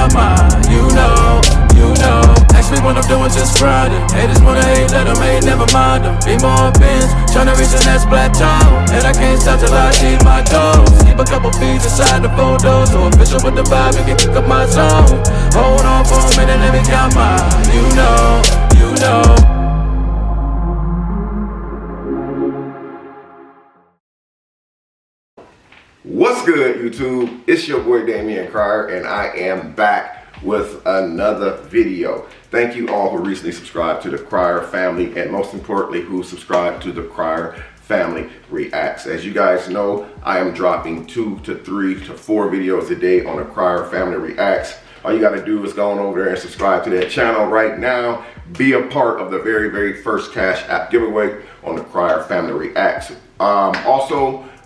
count mine. You know. Ask me what I'm doing, just grinding. Haters wanna hate, let them hate, never mind them. Be more bins, tryna reach the next plateau. And I can't stop till I achieve my goals. Keep a couple feet inside the photos. So official with the vibe, you can kick up my zone. Hold on for a minute, let me count mine. You know. What's good, YouTube? It's your boy Damian Cryer, and I am back with another video. Thank you all who recently subscribed to the Cryer family, and most importantly, who subscribed to the Cryer Family Reacts. As you guys know, I am dropping 2 to 3 to 4 videos a day on the Cryer Family Reacts. All you gotta do is go on over there and subscribe to that channel right now. Be a part of the very first Cash App giveaway on the Cryer Family Reacts.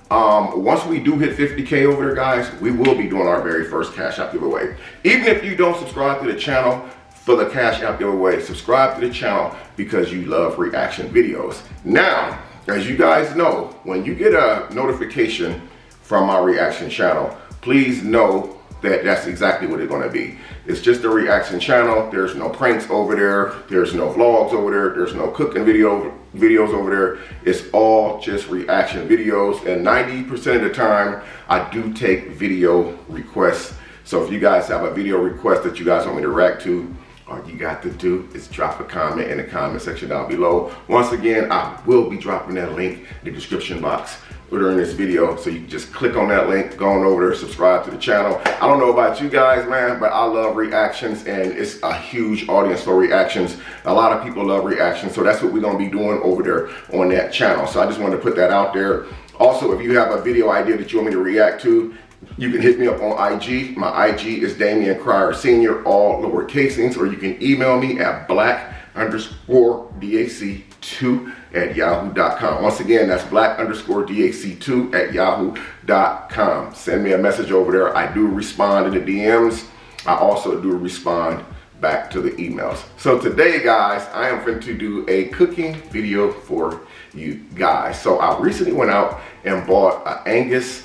Once we do hit 50K over there, guys, we will be doing our very first Cash App giveaway. Even if you don't subscribe to the channel for the Cash App giveaway, subscribe to the channel because you love reaction videos. Now, as you guys know, when you get a notification from my reaction channel, please know that that's exactly what it's going to be. It's just a reaction channel. There's no pranks over there. There's no vlogs over there. There's no cooking videos over there. It's all just reaction videos, and 90% of the time I do take video requests. So if you guys have a video request that you guys want me to react to, all you got to do is drop a comment in the comment section down below. Once again, I will be dropping that link in the description box during this video, so you can just click on that link, go on over there, subscribe to the channel. I don't know about you guys, man, but I love reactions, and it's a huge audience for reactions. A lot of people love reactions, so that's what we're gonna be doing over there on that channel. So I just wanted to put that out there. Also, if you have a video idea that you want me to react to, you can hit me up on IG. My IG is Damian Cryer Sr., all lower casings, or you can email me at black_DAC2@yahoo.com. Once again, that's black_DAC2@yahoo.com. Send me a message over there. I do respond in the DMs. I also do respond back to the emails. So today, guys, I am going to do a cooking video for you guys. So I recently went out and bought an Angus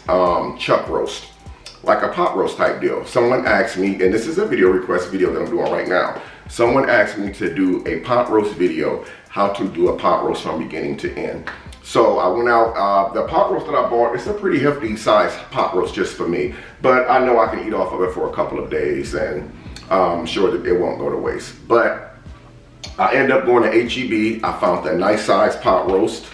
chuck roast, like a pot roast type deal. Someone asked me, and this is a video request video that I'm doing right now. Someone asked me to do a pot roast video, how to do a pot roast from beginning to end. So I went out, the pot roast that I bought, it's a pretty hefty size pot roast just for me, but I know I can eat off of it for a couple of days, and I'm sure that it won't go to waste. But I ended up going to HEB. I found a nice size pot roast.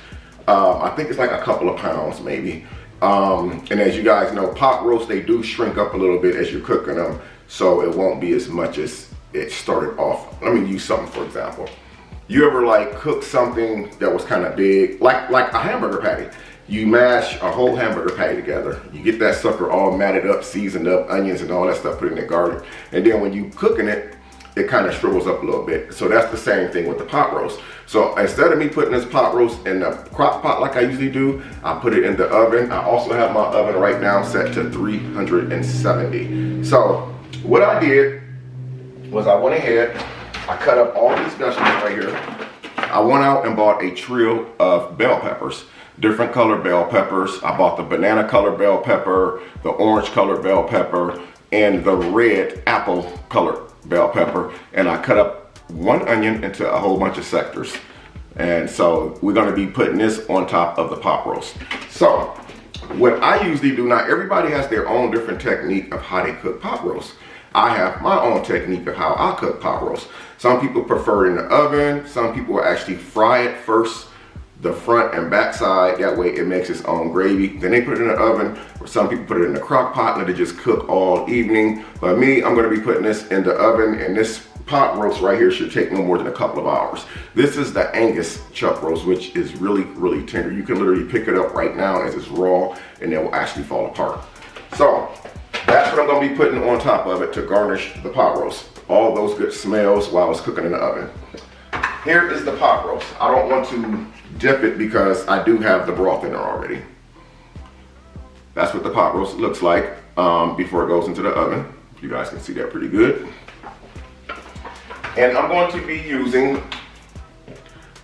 I think it's like a couple of pounds maybe. And as you guys know, pot roast, they do shrink up a little bit as you're cooking them, so it won't be as much as it started off. Let me use something for example. You ever like cook something that was kind of big, like a hamburger patty? You mash a whole hamburger patty together. You get that sucker all matted up, seasoned up, onions and all that stuff, put in the garlic. And then when you cooking it, it kind of shrivels up a little bit. So that's the same thing with the pot roast. So instead of me putting this pot roast in the crock pot like I usually do, I put it in the oven. I also have my oven right now set to 370. So what I did was I went ahead, I cut up all these vegetables right here. I went out and bought a trio of bell peppers, different color bell peppers. I bought the banana color bell pepper, the orange color bell pepper, and the red apple color bell pepper, and I cut up one onion into a whole bunch of sectors. And so we're going to be putting this on top of the pot roast. So what I usually do, now everybody has their own different technique of how they cook pot roast. I have my own technique of how I cook pot roast. Some people prefer it in the oven. Some people will actually fry it first, the front and back side. That way it makes its own gravy. Then they put it in the oven, or some people put it in the crock pot and let it just cook all evening. But me, I'm going to be putting this in the oven, and this pot roast right here should take no more than a couple of hours. This is the Angus chuck roast, which is really tender. You can literally pick it up right now as it's raw, and it will actually fall apart. So that's what I'm going to be putting on top of it to garnish the pot roast. All those good smells while it's cooking in the oven. Here is the pot roast. I don't want to dip it because I do have the broth in there already. That's what the pot roast looks like before it goes into the oven. You guys can see that pretty good. And I'm going to be using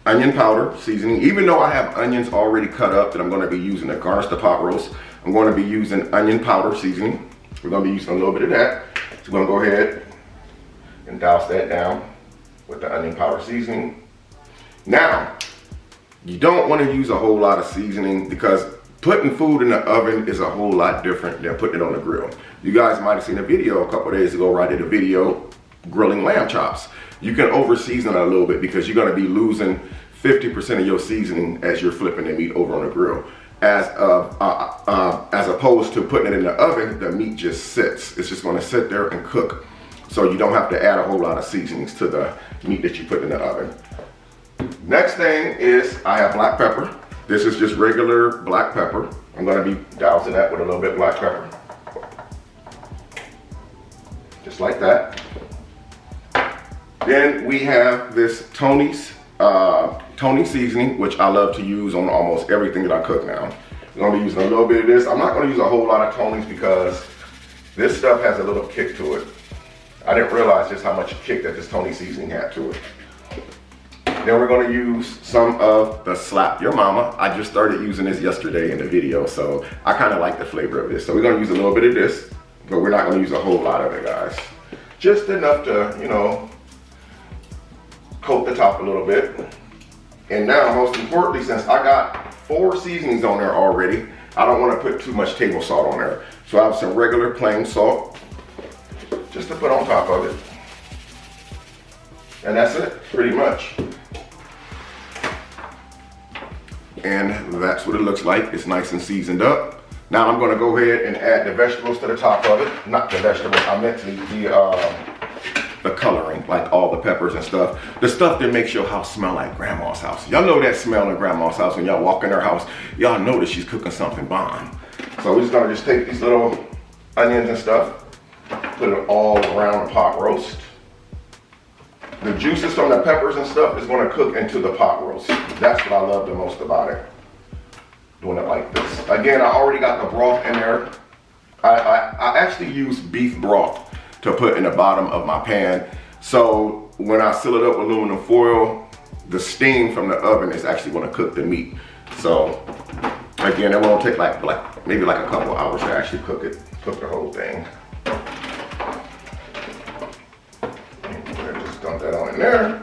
onion powder seasoning. Even though I have onions already cut up that I'm going to be using to garnish the pot roast, I'm going to be using onion powder seasoning. We're going to be using a little bit of that. So we're gonna go ahead and douse that down with the onion powder seasoning. Now, you don't want to use a whole lot of seasoning because putting food in the oven is a whole lot different than putting it on the grill. You guys might have seen a video a couple of days ago where I did a video grilling lamb chops. You can over season it a little bit because you're going to be losing 50% of your seasoning as you're flipping the meat over on the grill. As opposed to putting it in the oven, the meat just sits. It's just going to sit there and cook. So you don't have to add a whole lot of seasonings to the meat that you put in the oven. Next thing is I have black pepper. This is just regular black pepper. I'm going to be dousing that with a little bit of black pepper. Just like that. Then we have this Tony seasoning, which I love to use on almost everything that I cook now. I'm going to be using a little bit of this. I'm not going to use a whole lot of Tony's because this stuff has a little kick to it. I didn't realize just how much kick that this Tony seasoning had to it. Then we're going to use some of the Slap Your Mama. I just started using this yesterday in the video, so I kind of like the flavor of this. So we're going to use a little bit of this, but we're not going to use a whole lot of it, guys. Just enough to, you know, coat the top a little bit. And now, most importantly, since I got 4 seasonings on there already, I don't want to put too much table salt on there. So I have some regular plain salt, just to put on top of it. And that's it, pretty much. And that's what it looks like. It's nice and seasoned up. Now I'm gonna go ahead and add the vegetables to the top of it. Not the vegetables, I meant the coloring, like all the peppers and stuff. The stuff that makes your house smell like grandma's house. Y'all know that smell in grandma's house when y'all walk in her house. Y'all know that she's cooking something bomb. So we're just gonna take these little onions and stuff, put it all around the pot roast. The juices from the peppers and stuff is gonna cook into the pot roast. That's what I love the most about it. Doing it like this. Again, I already got the broth in there. I actually use beef broth to put in the bottom of my pan. So when I seal it up with aluminum foil, the steam from the oven is actually gonna cook the meat. So again, it won't take maybe like a couple hours to actually cook the whole thing. Dump that on in there.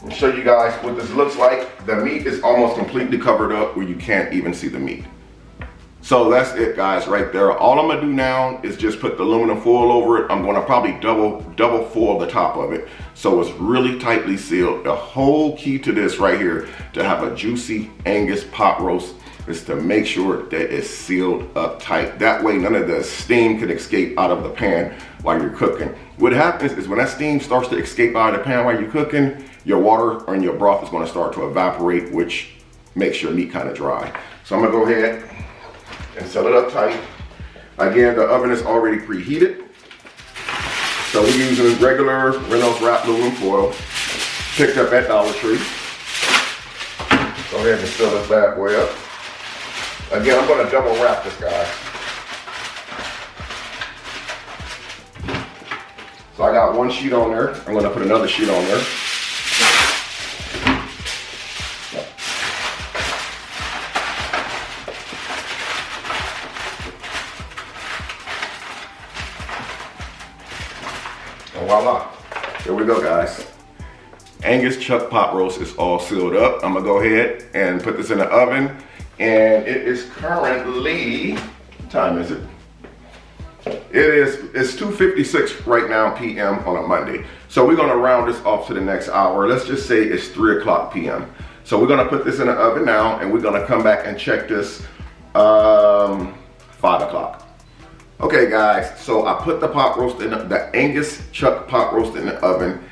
I'll show you guys what this looks like. The meat is almost completely covered up where you can't even see the meat. So that's it, guys, right there. All I'm gonna do now is just put the aluminum foil over it. I'm gonna probably double foil the top of it so it's really tightly sealed. The whole key to this right here, to have a juicy Angus pot roast, is to make sure that it's sealed up tight. That way none of the steam can escape out of the pan while you're cooking. What happens is when that steam starts to escape out of the pan while you're cooking, your water and your broth is going to start to evaporate, which makes your meat kind of dry. So I'm going to go ahead and seal it up tight. Again, the oven is already preheated. So we're using regular Reynolds wrap aluminum foil, picked up at Dollar Tree. Go ahead and seal this bad boy up. Again, I'm going to double wrap this, guy. So I got one sheet on there. I'm going to put another sheet on there. And voila. Here we go, guys. Angus chuck pot roast is all sealed up. I'm going to go ahead and put this in the oven. And it is currently, what time is it? It's 2:56 right now p.m. on a Monday. So we're gonna round this off to the next hour. Let's just say it's 3 o'clock p.m. So we're gonna put this in the oven now and we're gonna come back and check this 5 o'clock. Okay guys, so I put the pot roast in the Angus chuck pot roast in the oven.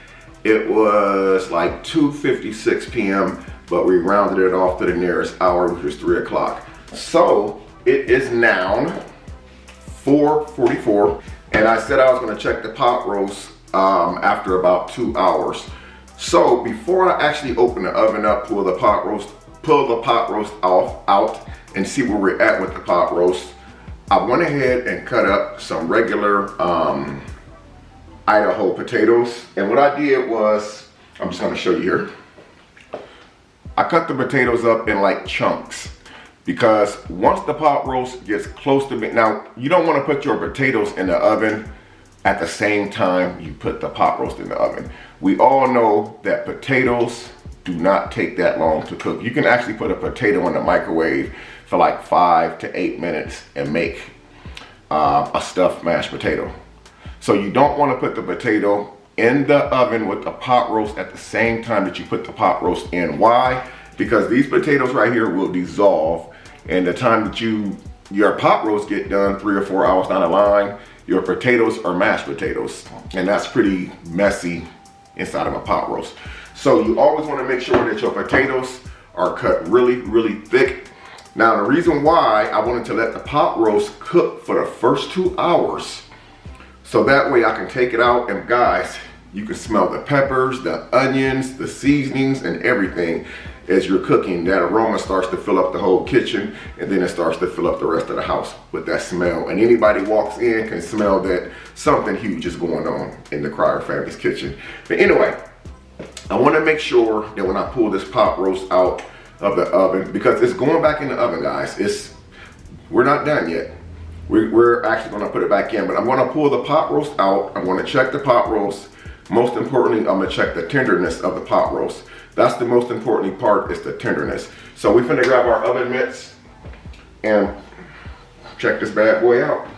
It was like 2:56 p.m. but we rounded it off to the nearest hour, which was 3 o'clock. So it is now 4:44, and I said I was gonna check the pot roast after about 2 hours. So before I actually open the oven up, pull the pot roast out and see where we're at with the pot roast, I went ahead and cut up some regular Idaho potatoes. And what I did was, I'm just gonna show you here. I cut the potatoes up in like chunks because once the pot roast gets close to me, now you don't want to put your potatoes in the oven at the same time you put the pot roast in the oven. We all know that potatoes do not take that long to cook. You can actually put a potato in the microwave for like 5 to 8 minutes and make a stuffed mashed potato. So you don't want to put the potato in the oven with the pot roast at the same time that you put the pot roast in. Why? Because these potatoes right here will dissolve, and the time that your pot roast get done 3 or 4 hours down the line, your potatoes are mashed potatoes, and that's pretty messy inside of a pot roast. So you always want to make sure that your potatoes are cut really, really thick. Now the reason why I wanted to let the pot roast cook for the first 2 hours, so that way I can take it out, and guys, you can smell the peppers, the onions, the seasonings, and everything as you're cooking. That aroma starts to fill up the whole kitchen, and then it starts to fill up the rest of the house with that smell. And anybody walks in can smell that something huge is going on in the Cryer family's kitchen. But anyway, I want to make sure that when I pull this pot roast out of the oven, because it's going back in the oven, guys, we're not done yet. We're actually going to put it back in, but I'm going to pull the pot roast out. I'm going to check the pot roast. Most importantly, I'm going to check the tenderness of the pot roast. That's the most important part, is the tenderness. So we're finna grab our oven mitts and check this bad boy out.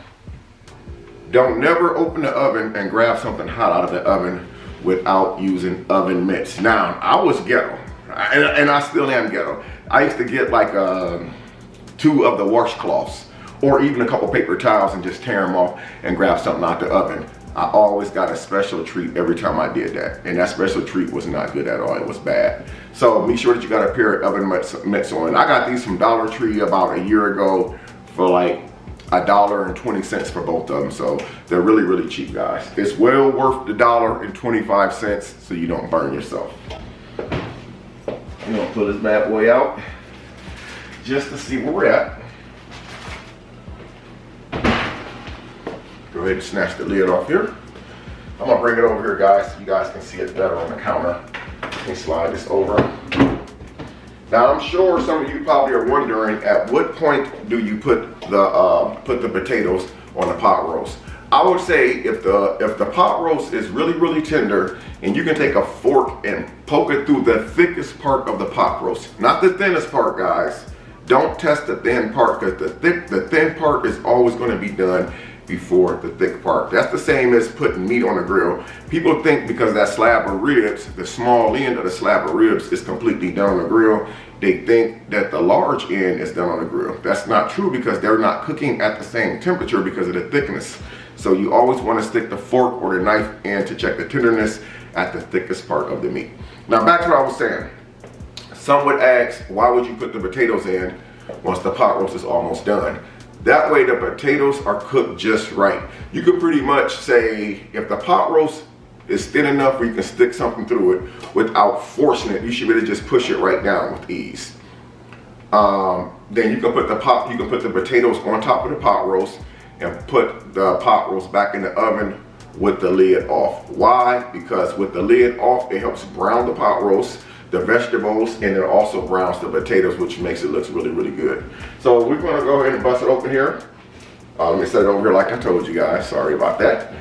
Don't never open the oven and grab something hot out of the oven without using oven mitts. Now, I was ghetto, and I still am ghetto. I used to get like 2 of the washcloths, or even a couple paper towels, and just tear them off and grab something out the oven. I always got a special treat every time I did that, and that special treat was not good at all. It was bad. So make sure that you got a pair of oven mitts on. I got these from Dollar Tree about a year ago for like $1.20 for both of them. So they're really, really cheap, guys. It's well worth the $1.25 so you don't burn yourself. I'm gonna pull this bad boy out just to see where we're at. Go ahead and snatch the lid off here. I'm gonna bring it over here, guys, so you guys can see it better on the counter. Let me slide this over. Now, I'm sure some of you probably are wondering, at what point do you put the potatoes on the pot roast? I would say if the pot roast is really, really tender, and you can take a fork and poke it through the thickest part of the pot roast, not the thinnest part, guys. Don't test the thin part, because the thin part is always going to be done before the thick part. That's the same as putting meat on the grill. People think because that slab of ribs, the small end of the slab of ribs is completely done on the grill, they think that the large end is done on the grill. That's not true, because they're not cooking at the same temperature because of the thickness. So you always want to stick the fork or the knife in to check the tenderness at the thickest part of the meat. Now back to what I was saying. Some would ask, why would you put the potatoes in once the pot roast is almost done? That way the potatoes are cooked just right. You could pretty much say, if the pot roast is thin enough where you can stick something through it without forcing it, you should really just push it right down with ease. Then you can put the potatoes on top of the pot roast and put the pot roast back in the oven with the lid off. Why? Because with the lid off, it helps brown the pot roast, the vegetables, and it also browns the potatoes, which makes it look really, really good. So we're gonna go ahead and bust it open here. Let me set it over here like I told you guys. Sorry about that.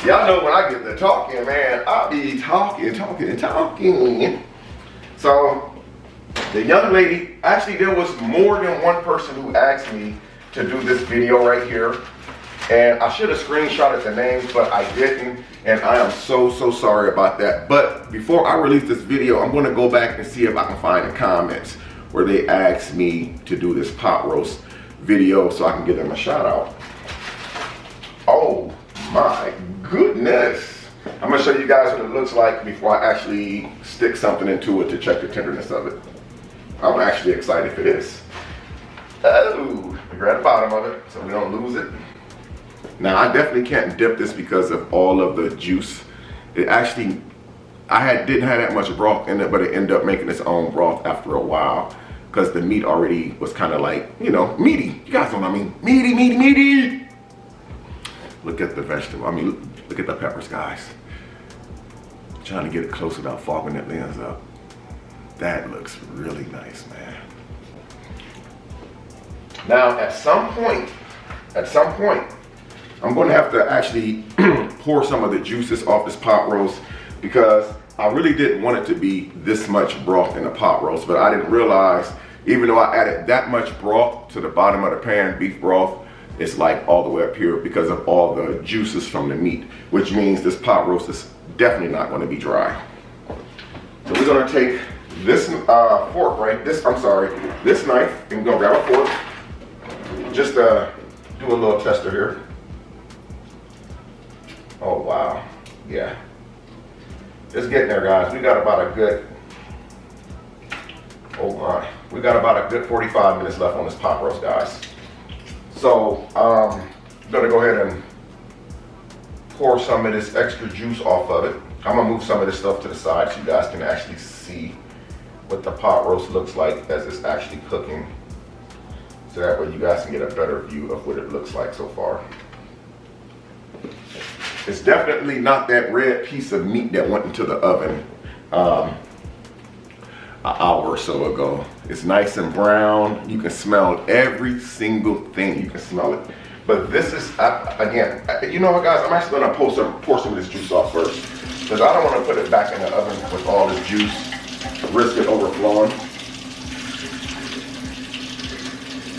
Y'all know when I get to talking, man, I'll be talking. So the young lady, actually there was more than one person who asked me to do this video right here. And I should have screenshotted the names, but I didn't. And I am so sorry about that. But before I release this video, I'm gonna go back and see if I can find the comments where they asked me to do this pot roast video so I can give them a shout out. Oh my goodness. I'm gonna show you guys what it looks like before I actually stick something into it to check the tenderness of it. I'm actually excited for this. Oh, we grab the bottom of it so we don't lose it. Now, I definitely can't dip this because of all of the juice. It actually, didn't have that much broth in it, but it ended up making its own broth after a while because the meat already was kind of like, you know, meaty. You guys know what I mean? Meaty. Look at the vegetable. I mean, look at the peppers, guys. I'm trying to get it close without fogging that lens up. That looks really nice, man. Now, at some point, I'm going to have to actually pour some of the juices off this pot roast because I really didn't want it to be this much broth in the pot roast, but I didn't realize, even though I added that much broth to the bottom of the pan, beef broth, it's like all the way up here because of all the juices from the meat, which means this pot roast is definitely not going to be dry. So we're going to take this fork, right? This knife, and we're going to grab a fork. Just do a little tester here. Oh wow, yeah. It's getting there, guys. We got about a good, oh my, we got about a good 45 minutes left on this pot roast, guys. So I'm gonna go ahead and pour some of this extra juice off of it. I'm gonna move some of this stuff to the side so you guys can actually see what the pot roast looks like as it's actually cooking. So that way you guys can get a better view of what it looks like so far. It's definitely not that red piece of meat that went into the oven an hour or so ago. It's nice and brown. You can smell every single thing. You can smell it. But this is, again, you know what, guys? I'm actually going to pour some of this juice off first because I don't want to put it back in the oven with all this juice, risk it overflowing.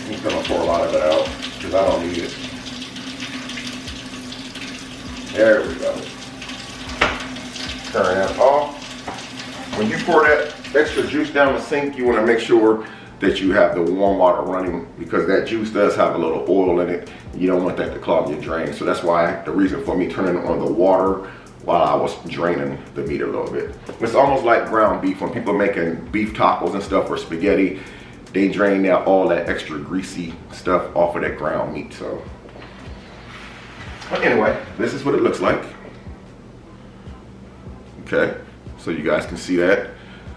I'm just going to pour a lot of it out because I don't need it. There we go. Turn that off. When you pour that extra juice down the sink, you want to make sure that you have the warm water running because that juice does have a little oil in it. You don't want that to clog your drain. So that's why the reason for me turning on the water while I was draining the meat a little bit. It's almost like ground beef. When people making beef tacos and stuff or spaghetti, they drain out all that extra greasy stuff off of that ground meat. So. But anyway, this is what it looks like. Okay, so you guys can see that.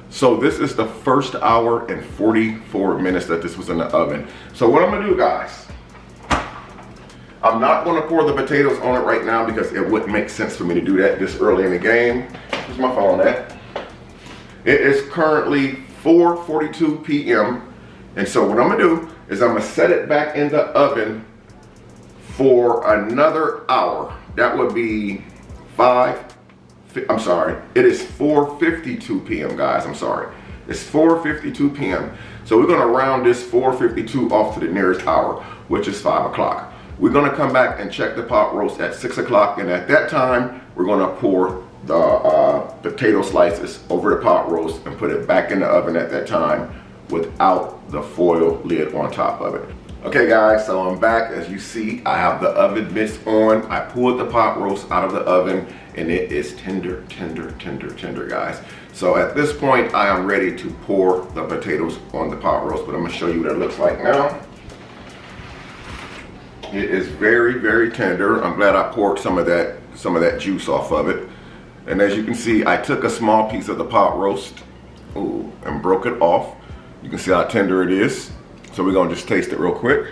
So this is the first hour and 44 minutes that this was in the oven. So what I'm gonna do, guys, I'm not gonna pour the potatoes on it right now because it wouldn't make sense for me to do that this early in the game. Where's my phone at? It is currently 4:42 p.m. And so what I'm gonna do is I'm gonna set it back in the oven for another hour. That would be it is 4:52 p.m. guys, I'm sorry. It's 4:52 p.m. So we're gonna round this 4:52 off to the nearest hour, which is 5 o'clock. We're gonna come back and check the pot roast at 6 o'clock, and at that time, we're gonna pour the potato slices over the pot roast and put it back in the oven at that time without the foil lid on top of it. Okay guys, so I'm back. As you see, I have the oven mitts on. I pulled the pot roast out of the oven and it is tender, tender, tender, tender, guys. So at this point, I am ready to pour the potatoes on the pot roast, but I'm gonna show you what it looks like now. It is very, very tender. I'm glad I poured some of that juice off of it. And as you can see, I took a small piece of the pot roast and broke it off. You can see how tender it is. So we're gonna just taste it real quick.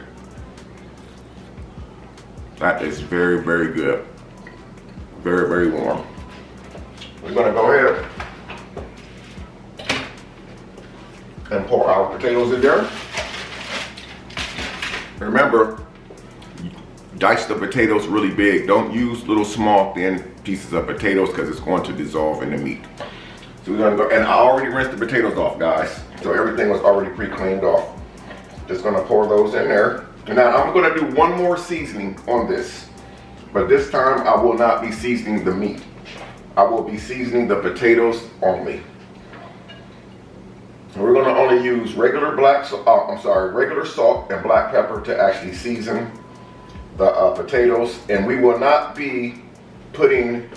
That is very, very good. Very, very warm. We're gonna go ahead and pour our potatoes in there. Remember, dice the potatoes really big. Don't use little small thin pieces of potatoes because it's going to dissolve in the meat. So we're gonna go, and I already rinsed the potatoes off, guys. So everything was already pre-cleaned off. Just gonna pour those in there. And now I'm gonna do one more seasoning on this. But this time I will not be seasoning the meat. I will be seasoning the potatoes only. And we're gonna only use regular regular salt and black pepper to actually season the potatoes. And we will not be putting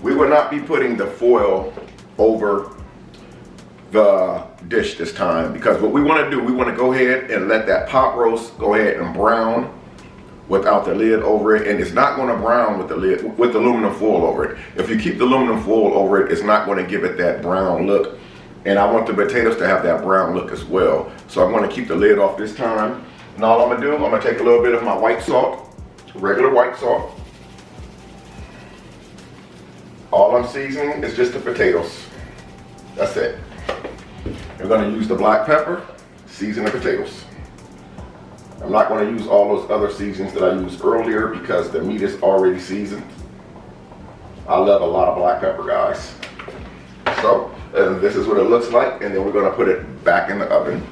the foil over the dish this time, because what we want to do, we want to go ahead and let that pot roast go ahead and brown without the lid over it, and it's not going to brown with the lid, with the aluminum foil over it. If you keep the aluminum foil over it, it's not going to give it that brown look, and I want the potatoes to have that brown look as well. So I'm going to keep the lid off this time, and all I'm going to do, I'm going to take a little bit of my white salt, regular white salt. All I'm seasoning is just the potatoes. That's it. We're going to use the black pepper, season the potatoes. I'm not going to use all those other seasonings that I used earlier because the meat is already seasoned. I love a lot of black pepper, guys. So this is what it looks like, and then we're going to put it back in the oven.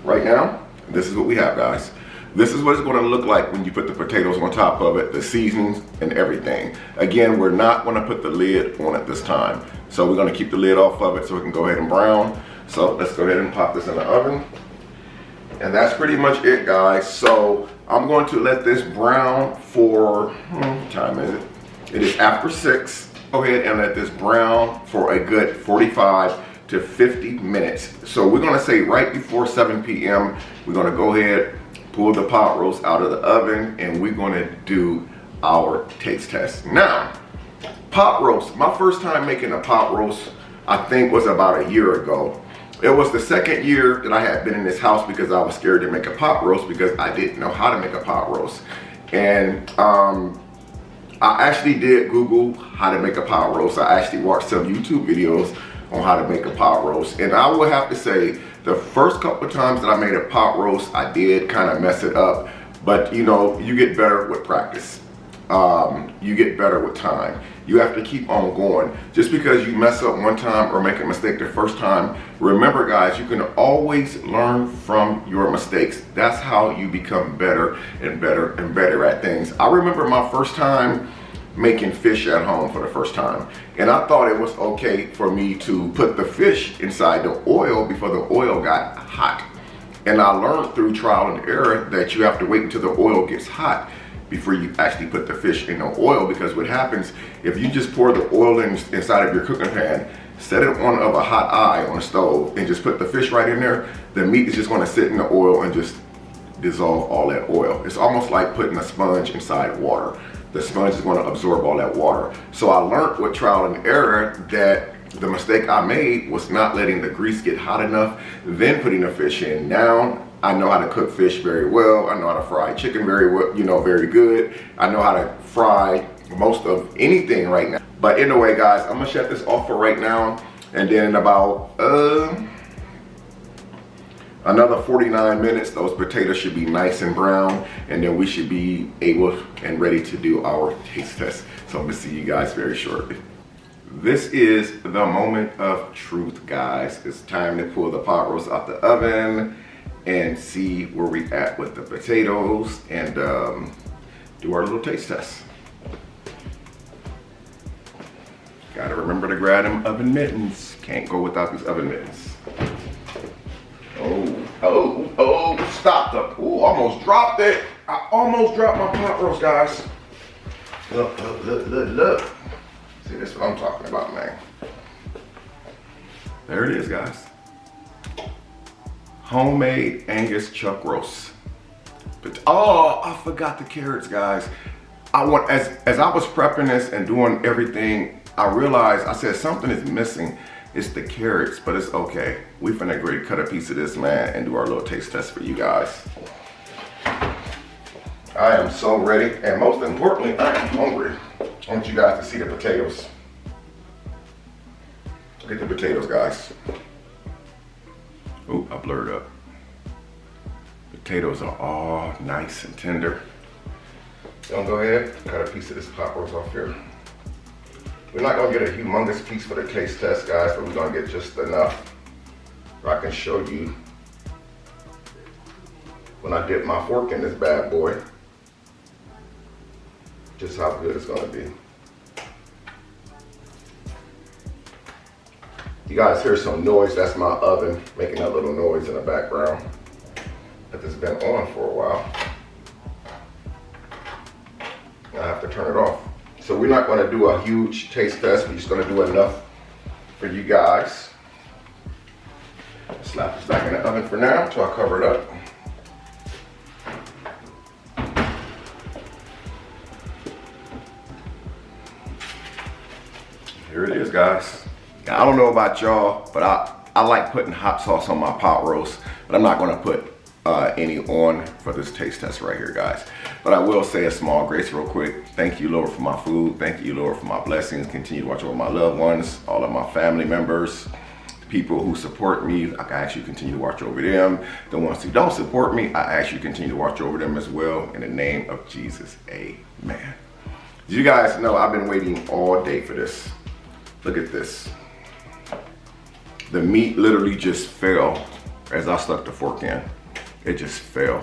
Right now, this is what we have, guys. This is what it's going to look like when you put the potatoes on top of it, the seasonings and everything. Again, we're not going to put the lid on it this time. So we're going to keep the lid off of it so it can go ahead and brown. So let's go ahead and pop this in the oven. And that's pretty much it, guys. So I'm going to let this brown for, what time is it? It is after 6. Go ahead and let this brown for a good 45 to 50 minutes. So we're going to say right before 7 p.m. we're going to go ahead, pull the pot roast out of the oven, and we're going to do our taste test. Now, pot roast, my first time making a pot roast, I think was about a year ago. It was the second year that I had been in this house because I was scared to make a pot roast because I didn't know how to make a pot roast. And I actually did Google how to make a pot roast. I actually watched some YouTube videos on how to make a pot roast. And I would have to say, the first couple of times that I made a pot roast, I did kind of mess it up. But you know, you get better with practice. You get better with time. You have to keep on going. Just because you mess up one time or make a mistake the first time, remember guys, you can always learn from your mistakes. That's how you become better and better and better at things. I remember my first time making fish at home for the first time, and I thought it was okay for me to put the fish inside the oil before the oil got hot. And I learned through trial and error that you have to wait until the oil gets hot before you actually put the fish in the oil, because what happens if you just pour the oil inside of your cooking pan, set it on of a hot eye on the stove, and just put the fish right in there, the meat is just going to sit in the oil and just dissolve all that oil. It's almost like putting a sponge inside water. The sponge is going to absorb all that water. So I learned with trial and error that the mistake I made was not letting the grease get hot enough, then putting the fish in. Now I know how to cook fish very well. I know how to fry chicken very well, you know, very good. I know how to fry most of anything right now. But anyway, guys, I'm gonna shut this off for right now. And then in about another 49 minutes, those potatoes should be nice and brown. And then we should be able and ready to do our taste test. So I'm gonna see you guys very shortly. This is the moment of truth, guys. It's time to pull the pot roast out the oven and see where we at with the potatoes and do our little taste test. Gotta remember to grab them oven mittens. Can't go without these oven mittens. Oh, stop the, almost dropped it. I almost dropped my pot roast, guys. Look. See, that's what I'm talking about, man. There it is, guys. Homemade Angus chuck roast. But oh, I forgot the carrots, guys. As I was prepping this and doing everything, I realized I said something is missing. It's the carrots, but it's okay. We finna go cut a piece of this, man, and do our little taste test for you guys. I am so ready, and most importantly, I am hungry. I want you guys to see the potatoes. Look at the potatoes, guys. Ooh, I blurred up. Potatoes are all nice and tender. So go ahead, cut a piece of this pot roast off here. We're not gonna get a humongous piece for the taste test, guys, but we're gonna get just enough where I can show you when I dip my fork in this bad boy, just how good it's gonna be. You guys hear some noise, that's my oven making that little noise in the background. But it's been on for a while. I have to turn it off. So we're not gonna do a huge taste test, we're just gonna do enough for you guys. Slap this back in the oven for now until I cover it up. Here it is, guys. I don't know about y'all, but I like putting hot sauce on my pot roast, but I'm not gonna put any on for this taste test right here, guys. But I will say a small grace real quick. Thank you, Lord, for my food. Thank you, Lord, for my blessings. Continue to watch over my loved ones, all of my family members, the people who support me, I ask you to continue to watch over them. The ones who don't support me, I ask you to continue to watch over them as well. In the name of Jesus, amen. As you guys know, I've been waiting all day for this. Look at this. The meat literally just fell as I stuck the fork in. It just fell.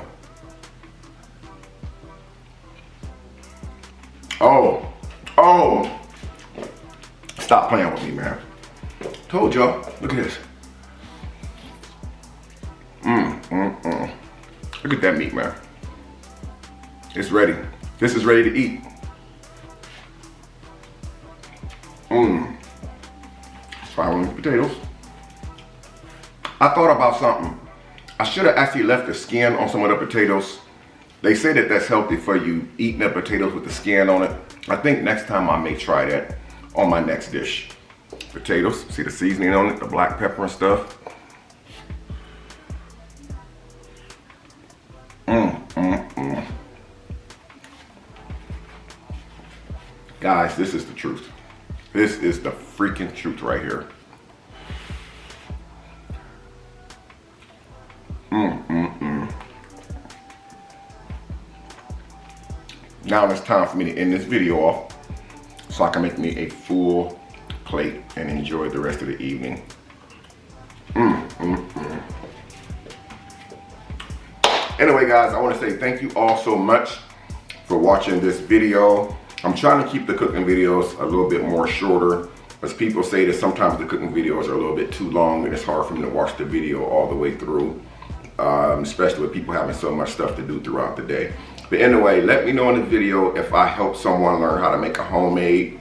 Oh. Stop playing with me, man. Told y'all. Look at this. Look at that meat, man. It's ready. This is ready to eat. Frying with potatoes. I thought about something. I should have actually left the skin on some of the potatoes. They say that that's healthy for you, eating the potatoes with the skin on it. I think next time I may try that on my next dish. Potatoes, see the seasoning on it, the black pepper and stuff. Guys, this is the truth. This is the freaking truth right here. Now it's time for me to end this video off so I can make me a full plate and enjoy the rest of the evening. Anyway, guys, I want to say thank you all so much for watching this video. I'm trying to keep the cooking videos a little bit more shorter, as people say that sometimes the cooking videos are a little bit too long and it's hard for me to watch the video all the way through, especially with people having so much stuff to do throughout the day. But anyway, let me know in the video if I help someone learn how to make a homemade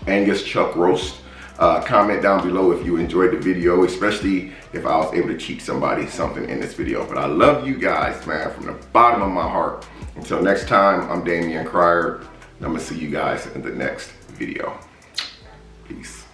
Angus chuck roast. Comment down below if you enjoyed the video, especially if I was able to teach somebody something in this video. But I love you guys, man, from the bottom of my heart. Until next time, I'm Damian Cryer, and I'm gonna see you guys in the next video. Peace.